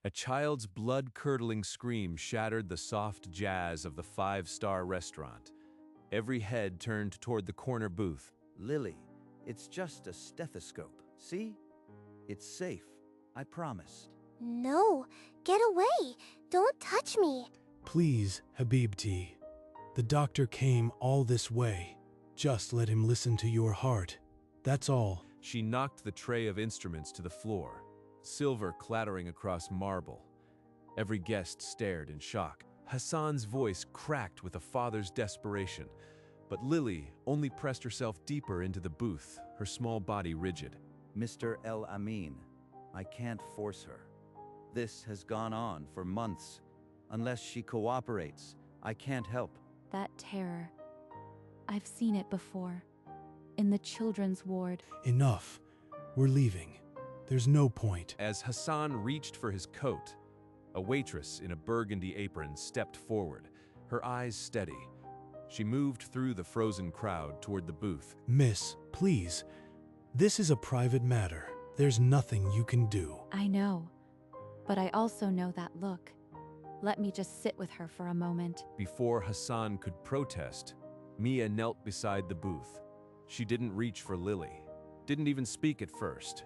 A child's blood-curdling scream shattered the soft jazz of the five-star restaurant. Every head turned toward the corner booth. Lily, it's just a stethoscope. See? It's safe. I promised. No, get away. Don't touch me. Please, Habibti. The doctor came all this way. Just let him listen to your heart. That's all. She knocked the tray of instruments to the floor, silver clattering across marble. Every guest stared in shock. Hassan's voice cracked with a father's desperation, but Lily only pressed herself deeper into the booth, her small body rigid. Mr. El Amin, I can't force her. This has gone on for months. Unless she cooperates, I can't help. That terror. I've seen it before. In the children's ward. Enough. We're leaving. There's no point. As Hassan reached for his coat, a waitress in a burgundy apron stepped forward, her eyes steady. She moved through the frozen crowd toward the booth. Miss, please. This is a private matter. There's nothing you can do. I know. But I also know that look. Let me just sit with her for a moment. Before Hassan could protest, Mia knelt beside the booth. She didn't reach for Lily, didn't even speak at first.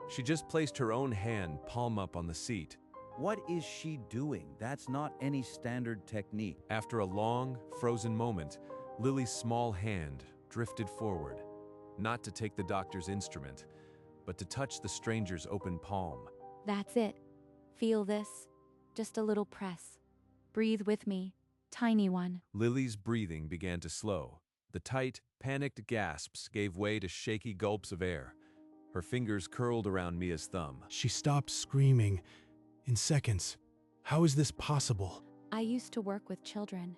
She just placed her own hand palm up on the seat. What is she doing? That's not any standard technique. After a long, frozen moment, Lily's small hand drifted forward, not to take the doctor's instrument, but to touch the stranger's open palm. That's it. Feel this. Just a little press. Breathe with me. Tiny one. Lily's breathing began to slow. The tight, panicked gasps gave way to shaky gulps of air. Her fingers curled around Mia's thumb. She stopped screaming in seconds. How is this possible? I used to work with children.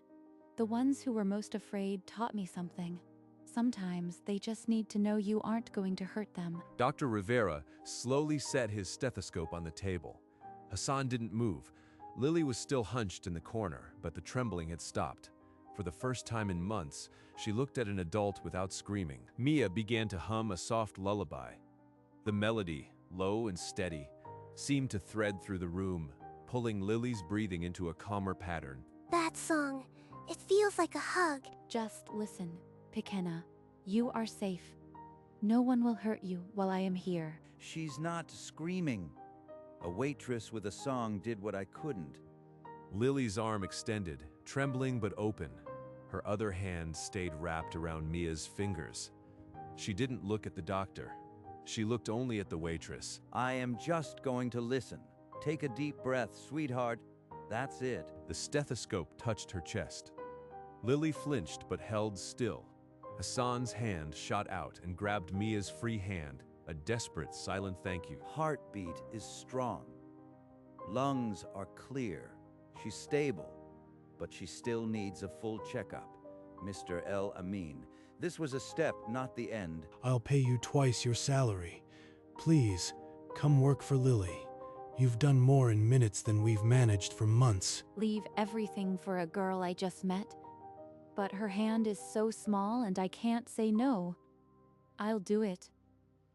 The ones who were most afraid taught me something. Sometimes they just need to know you aren't going to hurt them. Dr. Rivera slowly set his stethoscope on the table. Hassan didn't move. Lily was still hunched in the corner, but the trembling had stopped. For the first time in months, she looked at an adult without screaming. Mia began to hum a soft lullaby. The melody, low and steady, seemed to thread through the room, pulling Lily's breathing into a calmer pattern. That song, it feels like a hug. Just listen, Pequena. You are safe. No one will hurt you while I am here. She's not screaming. A waitress with a song did what I couldn't. Lily's arm extended, trembling but open. Her other hand stayed wrapped around Mia's fingers. She didn't look at the doctor. She looked only at the waitress. I am just going to listen. Take a deep breath, sweetheart. That's it. The stethoscope touched her chest. Lily flinched but held still. Hassan's hand shot out and grabbed Mia's free hand, a desperate, silent thank you. Heartbeat is strong. Lungs are clear. She's stable, but she still needs a full checkup. Mr. El Amin, this was a step, not the end. I'll pay you twice your salary. Please, come work for Lily. You've done more in minutes than we've managed for months. Leave everything for a girl I just met? But her hand is so small and I can't say no. I'll do it.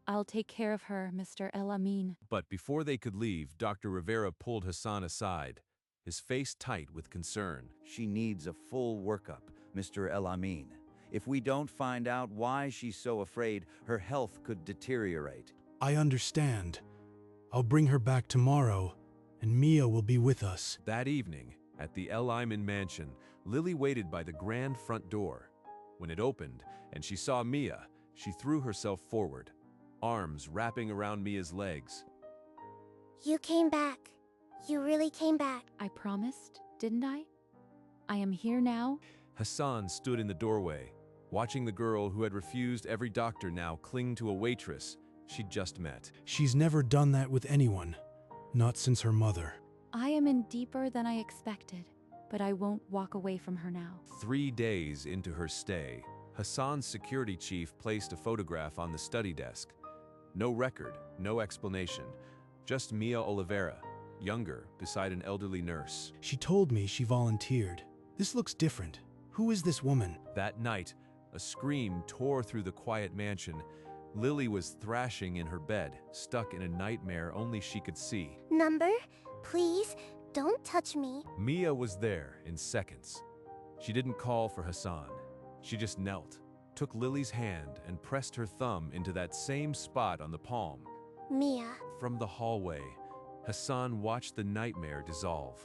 I'll take care of her, Mr. El Amin. But before they could leave, Dr. Rivera pulled Hassan aside, his face tight with concern. She needs a full workup, Mr. El Amin. If we don't find out why she's so afraid, her health could deteriorate. I understand. I'll bring her back tomorrow, and Mia will be with us. That evening, at the El Ayman mansion, Lily waited by the grand front door. When it opened and she saw Mia, she threw herself forward, arms wrapping around Mia's legs. You came back. You really came back. I promised, didn't I? I am here now. Hassan stood in the doorway, watching the girl who had refused every doctor now cling to a waitress she'd just met. She's never done that with anyone, not since her mother. I am in deeper than I expected, but I won't walk away from her now. 3 days into her stay, Hassan's security chief placed a photograph on the study desk. No record, no explanation, just Mia Oliveira, younger, beside an elderly nurse. She told me she volunteered. This looks different. Who is this woman? That night, a scream tore through the quiet mansion. Lily was thrashing in her bed, stuck in a nightmare only she could see. Number? Please, don't touch me. Mia was there in seconds. She didn't call for Hassan. She just knelt, took Lily's hand, and pressed her thumb into that same spot on the palm. Mia. From the hallway, Hassan watched the nightmare dissolve.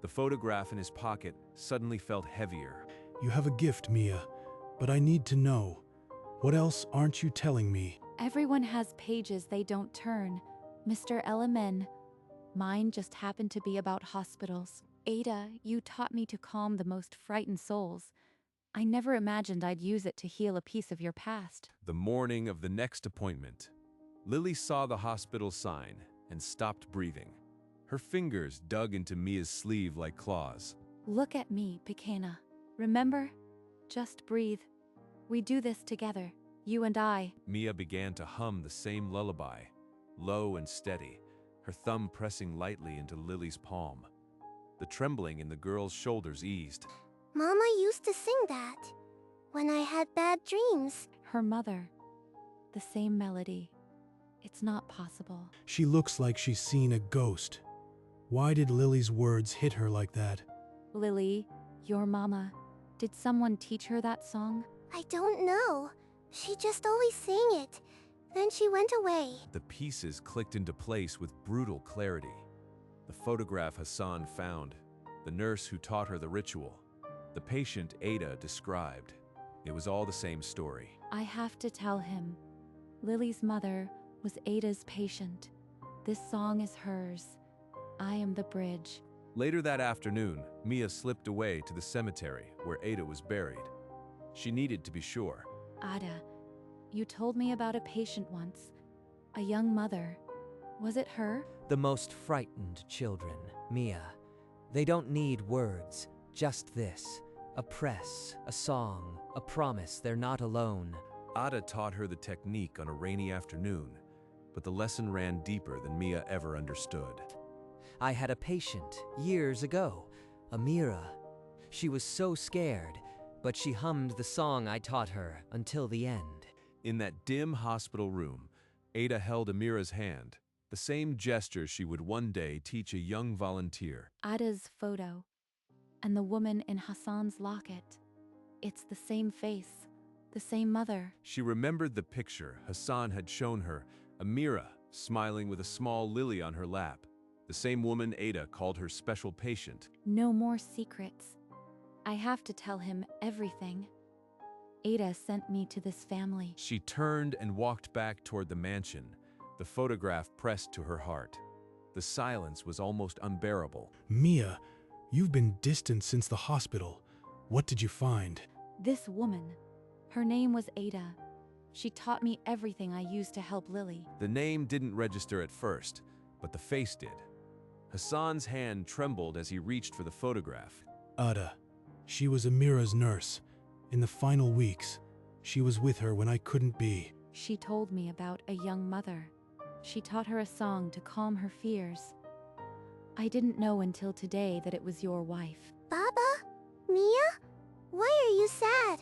The photograph in his pocket suddenly felt heavier. You have a gift, Mia, but I need to know. What else aren't you telling me? Everyone has pages they don't turn, Mr. Elamin. Mine just happened to be about hospitals. Ada, you taught me to calm the most frightened souls. I never imagined I'd use it to heal a piece of your past. The morning of the next appointment, Lily saw the hospital sign and stopped breathing. Her fingers dug into Mia's sleeve like claws. Look at me, Pequena. Remember? Just breathe. We do this together, you and I. Mia began to hum the same lullaby, low and steady, her thumb pressing lightly into Lily's palm. The trembling in the girl's shoulders eased. Mama used to sing that when I had bad dreams. Her mother. The same melody. It's not possible. She looks like she's seen a ghost. Why did Lily's words hit her like that? Lily, your mama. Did someone teach her that song? I don't know. She just always sang it. Then she went away. The pieces clicked into place with brutal clarity. The photograph Hassan found, the nurse who taught her the ritual, the patient Ada described. It was all the same story. I have to tell him. Lily's mother was Ada's patient. This song is hers. I am the bridge. Later that afternoon, Mia slipped away to the cemetery where Ada was buried. She needed to be sure. Ada, you told me about a patient once. A young mother. Was it her? The most frightened children, Mia. They don't need words, just this. A press, a song, a promise they're not alone. Ada taught her the technique on a rainy afternoon, but the lesson ran deeper than Mia ever understood. I had a patient years ago, Amira. She was so scared, but she hummed the song I taught her until the end. In that dim hospital room, Ada held Amira's hand, the same gesture she would one day teach a young volunteer. Ada's photo. And the woman in Hassan's locket. It's the same face, the same mother. She remembered the picture Hassan had shown her, Amira smiling with a small lily on her lap, the same woman Ada called her special patient. No more secrets. I have to tell him everything. Ada sent me to this family. She turned and walked back toward the mansion, the photograph pressed to her heart. The silence was almost unbearable. Mia, you've been distant since the hospital. What did you find? This woman. Her name was Ada. She taught me everything I used to help Lily. The name didn't register at first, but the face did. Hassan's hand trembled as he reached for the photograph. Ada. She was Amira's nurse. In the final weeks, she was with her when I couldn't be. She told me about a young mother. She taught her a song to calm her fears. I didn't know until today that it was your wife. Baba? Mia? Why are you sad?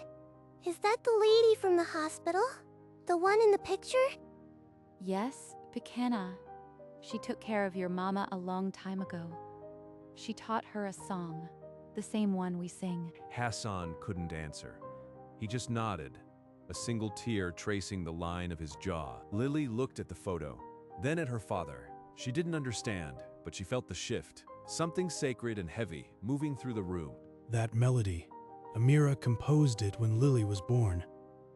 Is that the lady from the hospital? The one in the picture? Yes, Pequena. She took care of your mama a long time ago. She taught her a song, the same one we sing. Hassan couldn't answer. He just nodded, a single tear tracing the line of his jaw. Lily looked at the photo, then at her father. She didn't understand, but she felt the shift, something sacred and heavy moving through the room. That melody. Amira composed it when Lily was born.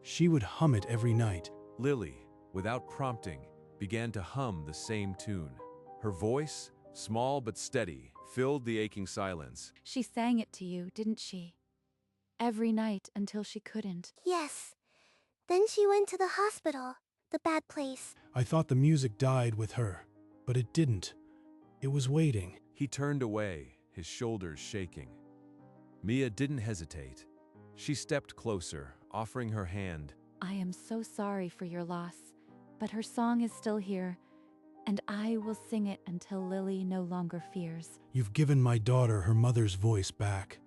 She would hum it every night. Lily, without prompting, began to hum the same tune. Her voice, small but steady, filled the aching silence. She sang it to you, didn't she? Every night until she couldn't. Yes. Then she went to the hospital, the bad place. I thought the music died with her, but it didn't. It was waiting. He turned away, his shoulders shaking. Mia didn't hesitate. She stepped closer, offering her hand. I am so sorry for your loss, but her song is still here, and I will sing it until Lily no longer fears. You've given my daughter her mother's voice back.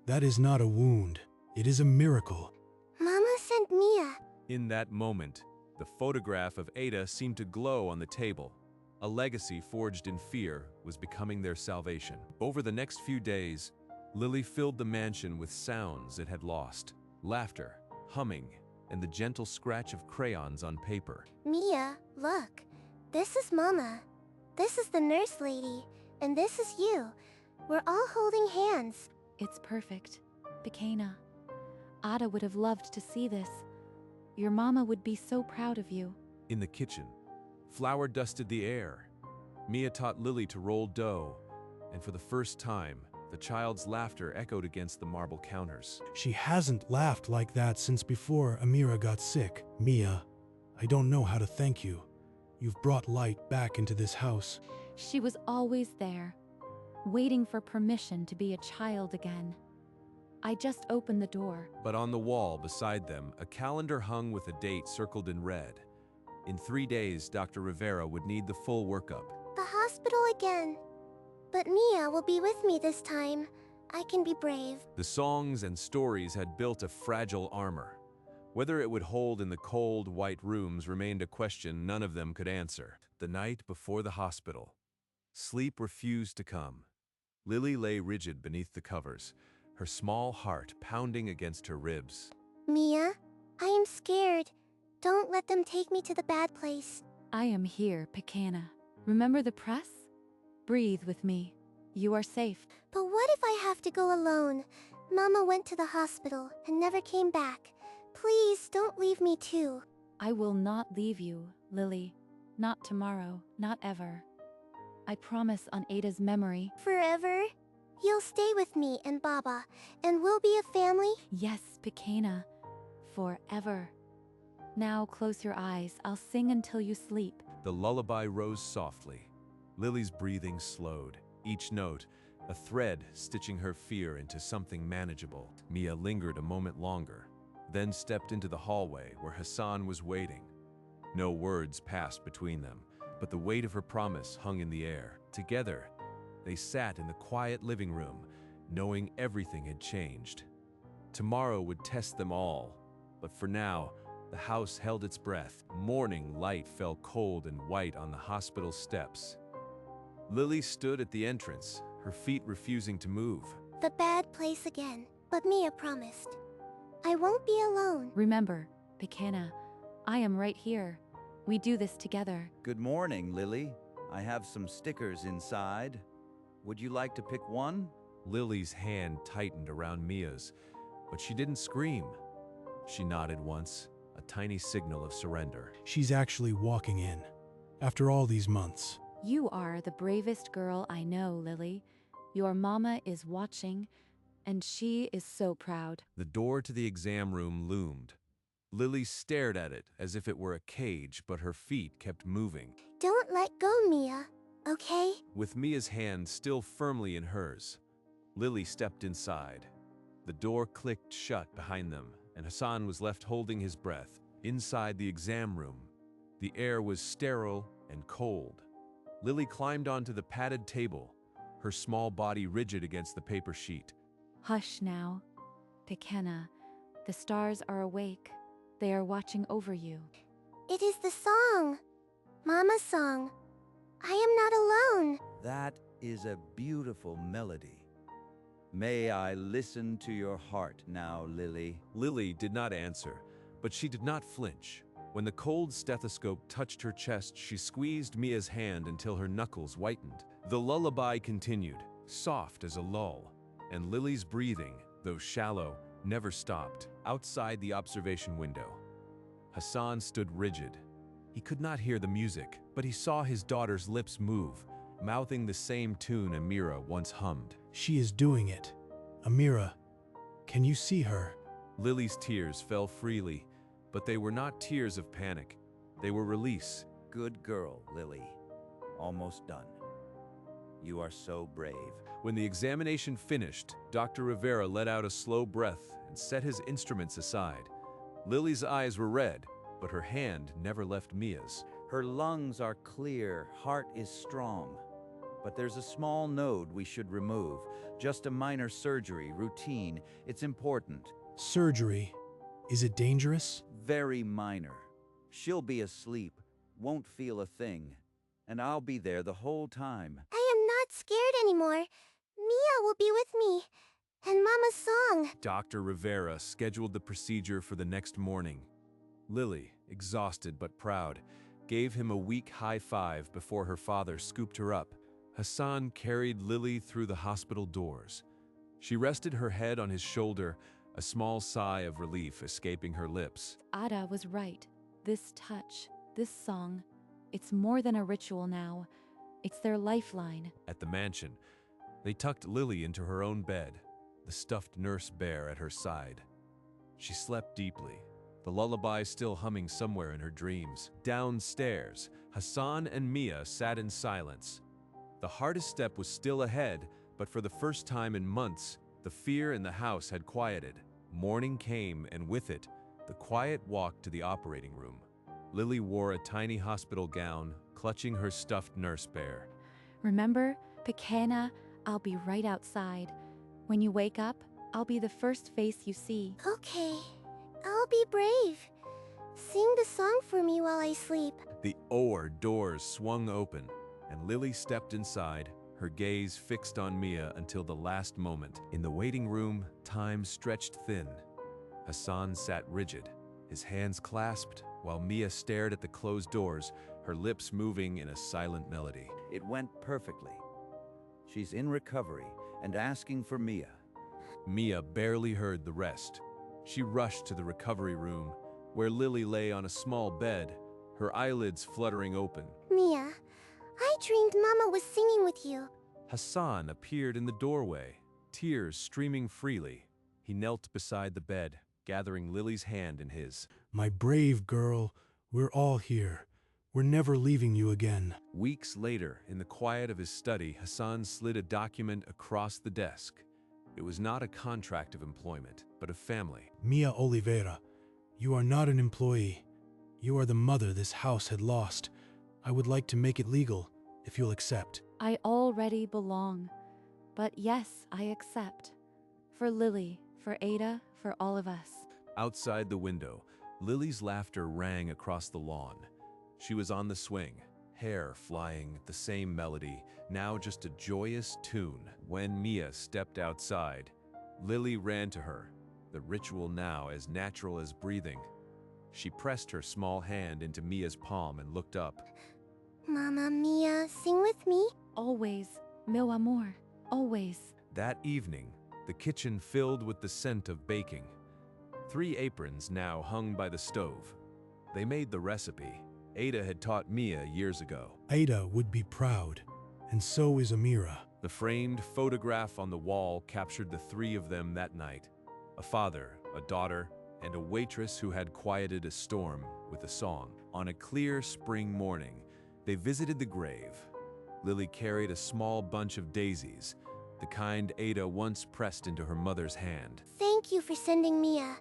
That is not a wound. It is a miracle. Mama sent Mia. In that moment, the photograph of Ada seemed to glow on the table. A legacy forged in fear was becoming their salvation. Over the next few days, Lily filled the mansion with sounds it had lost. Laughter, humming, and the gentle scratch of crayons on paper. Mia, look. This is Mama. This is the nurse lady. And this is you. We're all holding hands. It's perfect. Pequena. Ada would have loved to see this. Your mama would be so proud of you. In the kitchen, flour dusted the air. Mia taught Lily to roll dough, and for the first time, the child's laughter echoed against the marble counters. She hasn't laughed like that since before Amira got sick. Mia, I don't know how to thank you. You've brought light back into this house. She was always there, waiting for permission to be a child again. I just opened the door. But on the wall beside them, a calendar hung with a date circled in red. In 3 days, Dr. Rivera would need the full workup. The hospital again. But Mia will be with me this time. I can be brave. The songs and stories had built a fragile armor. Whether it would hold in the cold, white rooms remained a question none of them could answer. The night before the hospital, sleep refused to come. Lily lay rigid beneath the covers, her small heart pounding against her ribs. Mia, I am scared. Don't let them take me to the bad place. I am here, Pequena. Remember the press? Breathe with me. You are safe. But what if I have to go alone? Mama went to the hospital and never came back. Please don't leave me too. I will not leave you, Lily. Not tomorrow, not ever. I promise on Ada's memory. Forever? You'll stay with me and Baba, and we'll be a family? Yes, Pequena. Forever. Now close your eyes. I'll sing until you sleep. The lullaby rose softly. Lily's breathing slowed, each note a thread stitching her fear into something manageable. Mia lingered a moment longer, then stepped into the hallway where Hassan was waiting. No words passed between them, but the weight of her promise hung in the air. Together, they sat in the quiet living room, knowing everything had changed. Tomorrow would test them all, but for now, the house held its breath. Morning light fell cold and white on the hospital steps. Lily stood at the entrance, her feet refusing to move. The bad place again, but Mia promised. I won't be alone. Remember, Pequena, I am right here. We do this together. Good morning, Lily. I have some stickers inside. Would you like to pick one? Lily's hand tightened around Mia's, but she didn't scream. She nodded once, a tiny signal of surrender. She's actually walking in. After all these months. You are the bravest girl I know, Lily. Your mama is watching, and she is so proud. The door to the exam room loomed. Lily stared at it as if it were a cage, but her feet kept moving. Don't let go, Mia, okay? With Mia's hand still firmly in hers, Lily stepped inside. The door clicked shut behind them, and Hassan was left holding his breath. Inside the exam room, the air was sterile and cold. Lily climbed onto the padded table, her small body rigid against the paper sheet. Hush now. Pequena, the stars are awake. They are watching over you. It is the song. Mama's song. I am not alone. That is a beautiful melody. May I listen to your heart now, Lily? Lily did not answer, but she did not flinch. When the cold stethoscope touched her chest, she squeezed Mia's hand until her knuckles whitened. The lullaby continued, soft as a lull, and Lily's breathing, though shallow, never stopped. Outside the observation window, Hassan stood rigid. He could not hear the music, but he saw his daughter's lips move, mouthing the same tune Amira once hummed. She is doing it. Amira, can you see her? Lily's tears fell freely, but they were not tears of panic. They were release. Good girl, Lily. Almost done. You are so brave. When the examination finished, Dr. Rivera let out a slow breath and set his instruments aside. Lily's eyes were red, but her hand never left Mia's. Her lungs are clear, heart is strong. But there's a small node we should remove. Just a minor surgery, routine. It's important. Surgery? Is it dangerous? Very minor. She'll be asleep, won't feel a thing. and I'll be there the whole time. I am not scared anymore. Mia will be with me. And Mama's song. Dr. Rivera scheduled the procedure for the next morning. Lily, exhausted but proud, gave him a weak high five before her father scooped her up. Hassan carried Lily through the hospital doors. She rested her head on his shoulder, a small sigh of relief escaping her lips. Ada was right. This touch, this song, it's more than a ritual now. It's their lifeline. At the mansion, they tucked Lily into her own bed, the stuffed nurse bear at her side. She slept deeply, the lullaby still humming somewhere in her dreams. Downstairs, Hassan and Mia sat in silence. The hardest step was still ahead, but for the first time in months, the fear in the house had quieted. Morning came, and with it, the quiet walk to the operating room. Lily wore a tiny hospital gown, clutching her stuffed nurse bear. Remember, Pequena, I'll be right outside. When you wake up, I'll be the first face you see. Okay, I'll be brave. Sing the song for me while I sleep. The OR doors swung open, and Lily stepped inside, her gaze fixed on Mia until the last moment. In the waiting room, time stretched thin. Hassan sat rigid, his hands clasped, while Mia stared at the closed doors, her lips moving in a silent melody. It went perfectly. She's in recovery and asking for Mia. Mia barely heard the rest. She rushed to the recovery room, where Lily lay on a small bed, her eyelids fluttering open. Mia, I dreamed Mama was singing with you. Hassan appeared in the doorway, tears streaming freely. He knelt beside the bed, gathering Lily's hand in his. My brave girl, we're all here. We're never leaving you again. Weeks later, in the quiet of his study, Hassan slid a document across the desk. It was not a contract of employment, but of family. Mia Oliveira, you are not an employee. You are the mother this house had lost. I would like to make it legal, if you'll accept. I already belong. But yes, I accept. For Lily, for Ada, for all of us. Outside the window, Lily's laughter rang across the lawn. She was on the swing, hair flying, the same melody, now just a joyous tune. When Mia stepped outside, Lily ran to her, the ritual now as natural as breathing. She pressed her small hand into Mia's palm and looked up. Mama Mia, sing with me. Always, meu amor, always. That evening, the kitchen filled with the scent of baking. 3 aprons now hung by the stove. They made the recipe. Ada had taught Mia years ago. Ada would be proud, and so is Amira. The framed photograph on the wall captured the 3 of them that night. A father, a daughter, and a waitress who had quieted a storm with a song. On a clear spring morning, they visited the grave. Lily carried a small bunch of daisies, the kind Ada once pressed into her mother's hand. Thank you for sending Mia.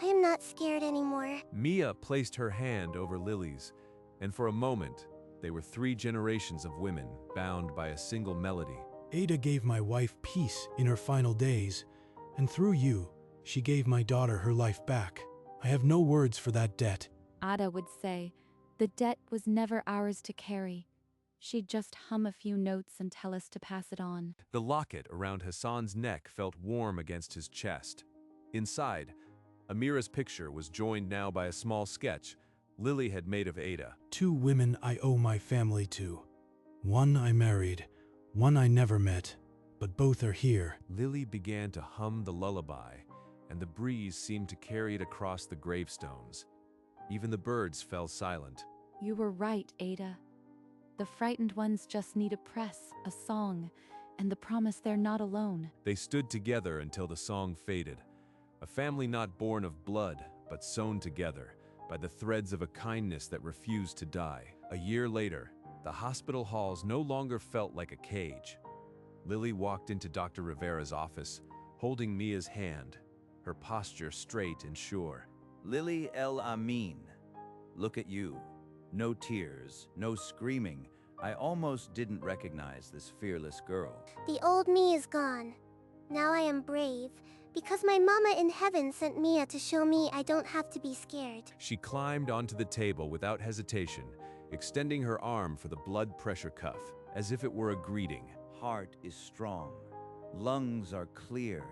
I am not scared anymore. Mia placed her hand over Lily's, and for a moment, they were 3 generations of women bound by a single melody. Ada gave my wife peace in her final days, and through you, she gave my daughter her life back. I have no words for that debt. Ada would say, the debt was never ours to carry. She'd just hum a few notes and tell us to pass it on. The locket around Hassan's neck felt warm against his chest. Inside, Amira's picture was joined now by a small sketch Lily had made of Ada. 2 women I owe my family to. One I married, one I never met, but both are here. Lily began to hum the lullaby, and the breeze seemed to carry it across the gravestones. Even the birds fell silent. You were right, Ada. The frightened ones just need a press, a song, and the promise they're not alone. They stood together until the song faded. A family not born of blood, but sewn together by the threads of a kindness that refused to die. A year later, the hospital halls no longer felt like a cage. Lily walked into Dr. Rivera's office, holding Mia's hand, her posture straight and sure. Lily El Amin, look at you. No tears, no screaming. I almost didn't recognize this fearless girl. The old me is gone. Now I am brave, because my mama in heaven sent Mia to show me I don't have to be scared. She climbed onto the table without hesitation, extending her arm for the blood pressure cuff, as if it were a greeting. Heart is strong. Lungs are clear.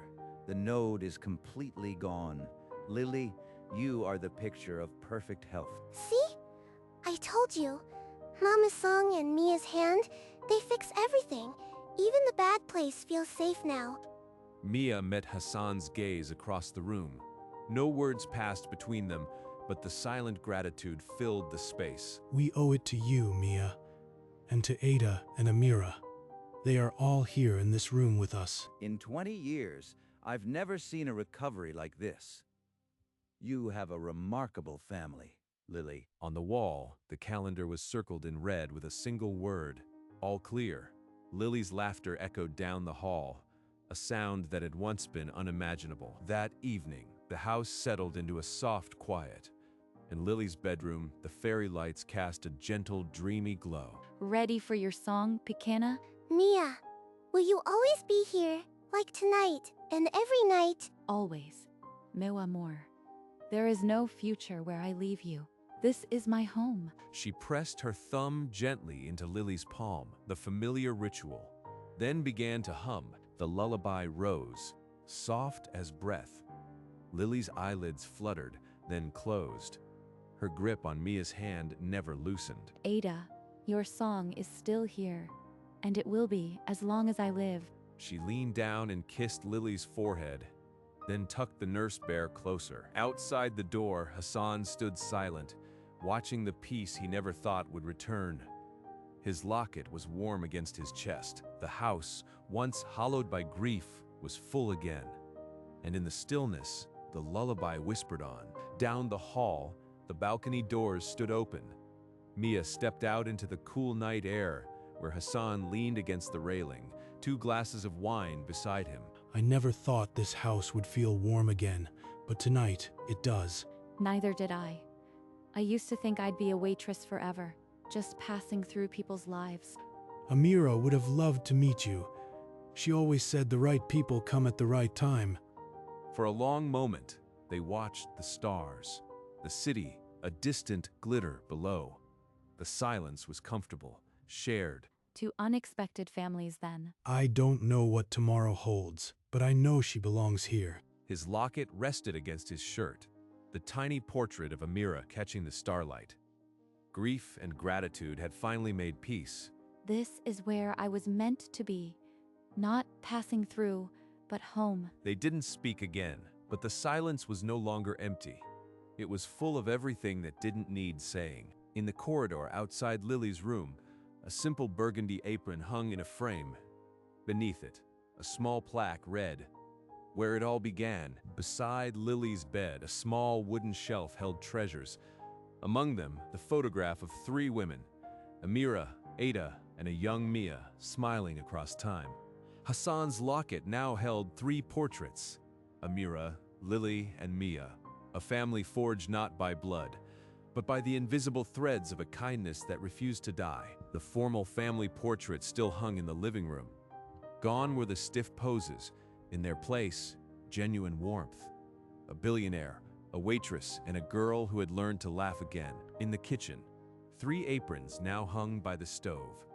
The node is completely gone. Lily, you are the picture of perfect health. See? I told you. Mama's song and Mia's hand, they fix everything. Even the bad place feels safe now. Mia met Hassan's gaze across the room. No words passed between them, but the silent gratitude filled the space. We owe it to you, Mia, and to Ada and Amira. They are all here in this room with us. In 20 years, I've never seen a recovery like this. You have a remarkable family, Lily. On the wall, the calendar was circled in red with a single word, all clear. Lily's laughter echoed down the hall, a sound that had once been unimaginable. That evening, the house settled into a soft quiet. In Lily's bedroom, the fairy lights cast a gentle, dreamy glow. Ready for your song, Pequena? Mia, will you always be here, like tonight, and every night? Always. Meu amor. There is no future where I leave you. This is my home. She pressed her thumb gently into Lily's palm, the familiar ritual, then began to hum. The lullaby rose, soft as breath. Lily's eyelids fluttered, then closed. Her grip on Mia's hand never loosened. Ada, your song is still here, and it will be as long as I live. She leaned down and kissed Lily's forehead, then tucked the nurse bear closer. Outside the door, Hassan stood silent, watching the peace he never thought would return. His locket was warm against his chest. The house, once hollowed by grief, was full again. And in the stillness, the lullaby whispered on. Down the hall, the balcony doors stood open. Mia stepped out into the cool night air, where Hassan leaned against the railing, 2 glasses of wine beside him. I never thought this house would feel warm again, but tonight it does. Neither did I. I used to think I'd be a waitress forever, just passing through people's lives. Amira would have loved to meet you. She always said the right people come at the right time. For a long moment, they watched the stars, the city, a distant glitter below. The silence was comfortable, shared. To unexpected families then. I don't know what tomorrow holds, but I know she belongs here. His locket rested against his shirt, the tiny portrait of Amira catching the starlight. Grief and gratitude had finally made peace. This is where I was meant to be. Not passing through, but home. They didn't speak again, but the silence was no longer empty. It was full of everything that didn't need saying. In the corridor outside Lily's room, a simple burgundy apron hung in a frame. Beneath it, a small plaque read, "Where it all began." Beside Lily's bed, a small wooden shelf held treasures. Among them, the photograph of 3 women, Amira, Ada, and a young Mia, smiling across time. Hassan's locket now held 3 portraits, Amira, Lily, and Mia, a family forged not by blood, but by the invisible threads of a kindness that refused to die. The formal family portrait still hung in the living room. Gone were the stiff poses. In their place, genuine warmth. A billionaire, a waitress, and a girl who had learned to laugh again. In the kitchen, 3 aprons now hung by the stove.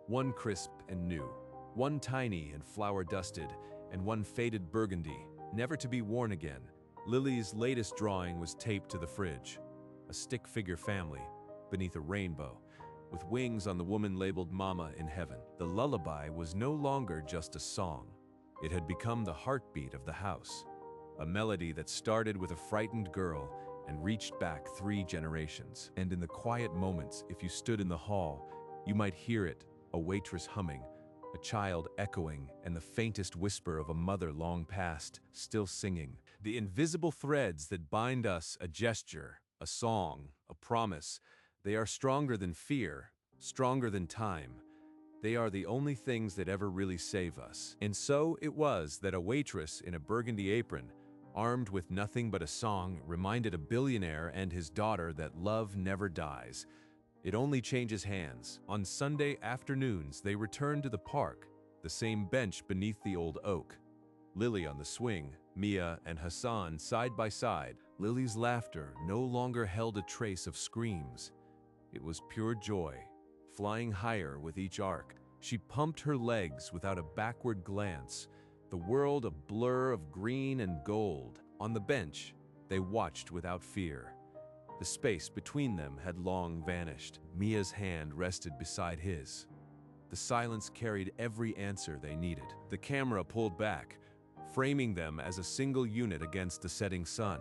One crisp and new, one tiny and flour-dusted, and one faded burgundy, never to be worn again. Lily's latest drawing was taped to the fridge. A stick figure family, beneath a rainbow, with wings on the woman labeled Mama in heaven. The lullaby was no longer just a song. It had become the heartbeat of the house. A melody that started with a frightened girl and reached back 3 generations. And in the quiet moments, if you stood in the hall, you might hear it, a waitress humming, a child echoing, and the faintest whisper of a mother long past, still singing. The invisible threads that bind us, a gesture, a song, a promise, they are stronger than fear, stronger than time. They are the only things that ever really save us. And so it was that a waitress in a burgundy apron, armed with nothing but a song, reminded a billionaire and his daughter that love never dies. It only changes hands. On Sunday afternoons, they returned to the park, the same bench beneath the old oak. Lily on the swing, Mia and Hassan side by side. Lily's laughter no longer held a trace of screams. It was pure joy, flying higher with each arc. She pumped her legs without a backward glance, the world a blur of green and gold. On the bench, they watched without fear. The space between them had long vanished. Mia's hand rested beside his. The silence carried every answer they needed. The camera pulled back, framing them as a single unit against the setting sun.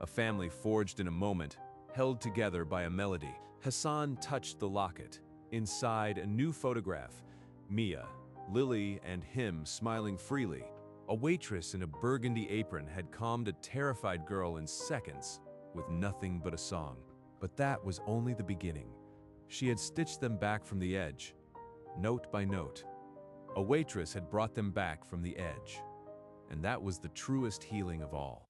A family forged in a moment, held together by a melody. Hassan touched the locket. Inside, a new photograph. Mia, Lily, and him smiling freely. A waitress in a burgundy apron had calmed a terrified girl in seconds with nothing but a song. But that was only the beginning. She had stitched them back from the edge, note by note. A waitress had brought them back from the edge. And that was the truest healing of all.